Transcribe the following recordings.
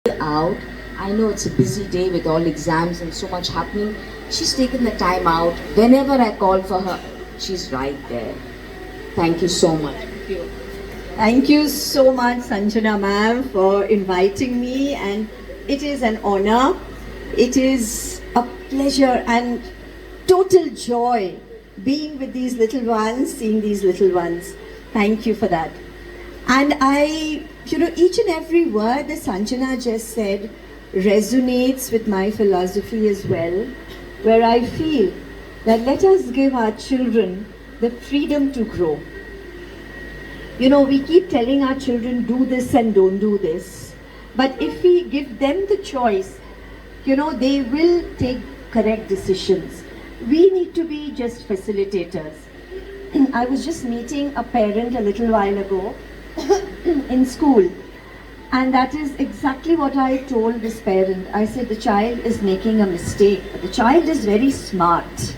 out. I know it's a busy day with all exams and so much happening. She's taken the time out. Whenever I call for her, she's right there. Thank you so much. Thank you so much, Sanjana ma'am, for inviting me, and it is an honor. It is a pleasure and total joy being with these little ones, seeing these little ones. Thank you for that. And each and every word that Sanjana just said resonates with my philosophy as well, where I feel that let us give our children the freedom to grow. We keep telling our children, do this and don't do this. But if we give them the choice, they will take correct decisions. We need to be just facilitators. I was just meeting a parent a little while ago in school, and that is exactly what I told this parent. I said, the child is making a mistake, but the child is very smart,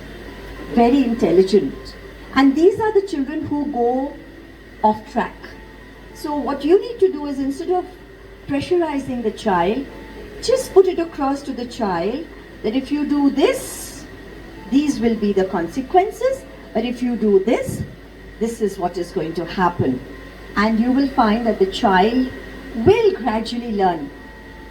very intelligent. And these are the children who go off track. So what you need to do is, instead of pressurizing the child, just put it across to the child that if you do this, these will be the consequences, but if you do this, this is what is going to happen. And you will find that the child will gradually learn.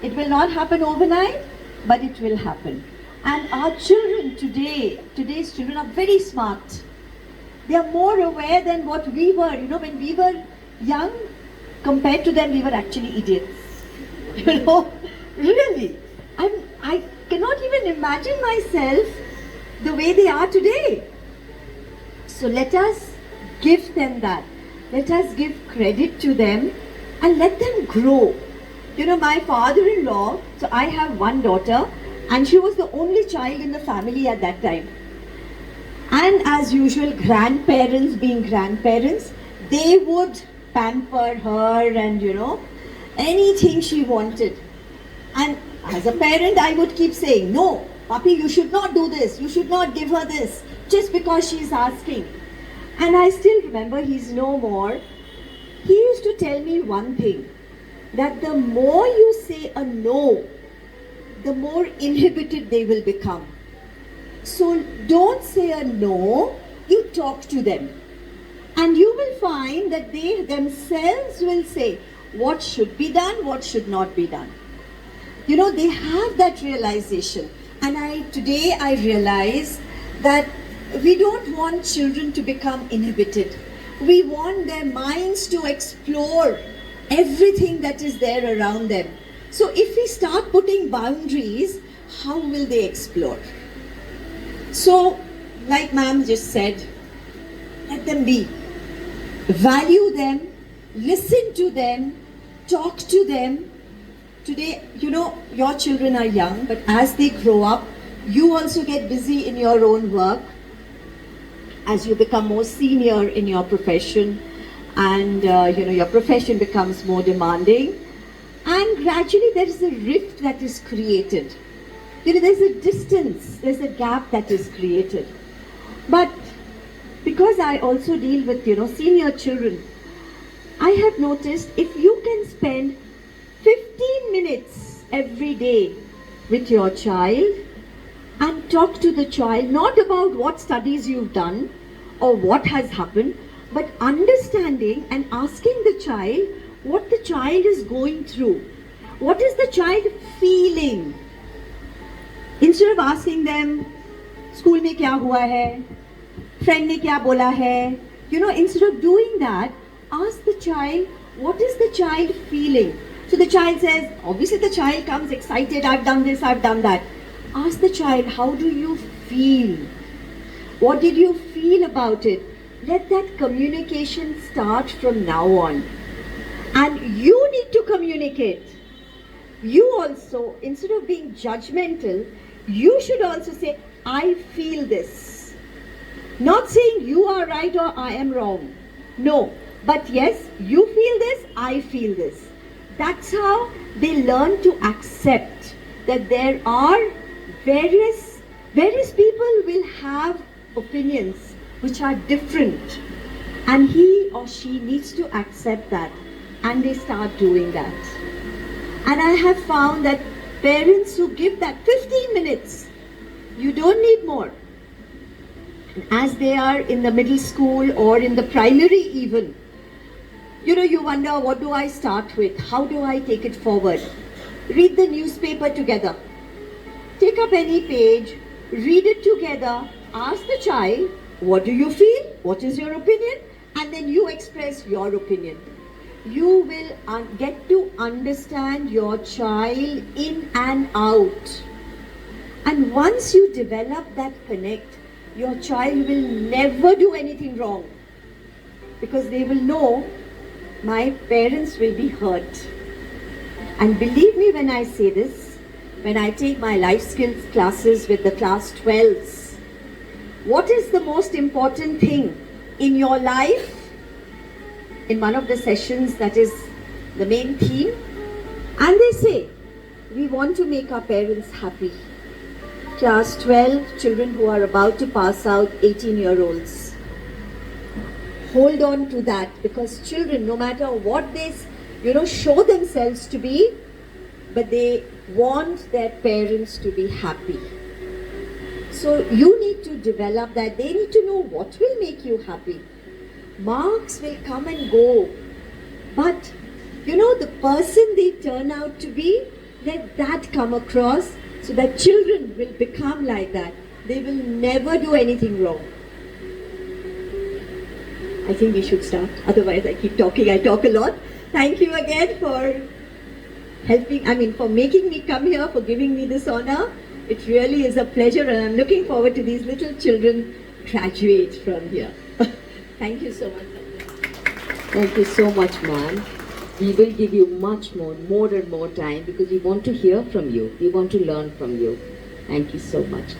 It will not happen overnight, but it will happen. And our children today's children are very smart. They are more aware than what we were. When we were young, compared to them, we were actually idiots. Really. I cannot even imagine myself the way they are today. So let us give them that. Let us give credit to them and let them grow. My father-in-law, so I have one daughter, and she was the only child in the family at that time. And as usual, grandparents being grandparents, they would pamper her and, anything she wanted. And as a parent, I would keep saying, no, Papi, you should not do this. You should not give her this just because she's asking. And I still remember, he's no more. He used to tell me one thing, that the more you say a no, the more inhibited they will become. So don't say a no, you talk to them. And you will find that they themselves will say what should be done, what should not be done. They have that realization. And today I realize that we don't want children to become inhibited. We want their minds to explore everything that is there around them. So if we start putting boundaries, how will they explore? So, like ma'am just said, let them be. Value them, listen to them, talk to them. Today, your children are young, but as they grow up, you also get busy in your own work. As you become more senior in your profession, and your profession becomes more demanding, and gradually there is a rift that is created. There's a distance, there's a gap that is created. But because I also deal with senior children, I have noticed if you can spend 15 minutes every day with your child and talk to the child, not about what studies you've done or what has happened, but understanding and asking the child what the child is going through. What is the child feeling? Instead of asking them, school mein kya hua hai? Friend ne kya bola hai? Instead of doing that, ask the child, what is the child feeling? So the child says, obviously the child comes excited, I've done this, I've done that. Ask the child, how do you feel? What did you feel about it? Let that communication start from now on. And you need to communicate. You also, instead of being judgmental, you should also say, I feel this. Not saying you are right or I am wrong. No. But yes, you feel this, I feel this. That's how they learn to accept that there are various people will have opinions which are different, and he or she needs to accept that, and they start doing that. And I have found that parents who give that 15 minutes, you don't need more. As they are in the middle school or in the primary even, you wonder, what do I start with? How do I take it forward? Read the newspaper together. Take up any page, read it together, ask the child, what do you feel? What is your opinion? And then you express your opinion. You will get to understand your child in and out. And once you develop that connect, your child will never do anything wrong. Because they will know, my parents will be hurt. And believe me when I say this, when I take my life skills classes with the class 12s, what is the most important thing in your life? In one of the sessions, that is the main theme, and they say, we want to make our parents happy. Class 12, children who are about to pass out, 18-year-olds. Hold on to that, because children, no matter what they show themselves to be, but they want their parents to be happy. So you need to develop that. They need to know what will make you happy. Marks will come and go, but the person they turn out to be, let that come across, so that children will become like that. They will never do anything wrong. I think we should start, otherwise I keep talking, I talk a lot. Thank you again for for making me come here, for giving me this honor. It really is a pleasure, and I'm looking forward to these little children graduate from here. Thank you so much. Thank you so much, ma'am. We will give you much more and more time, because we want to hear from you. We want to learn from you. Thank you so much.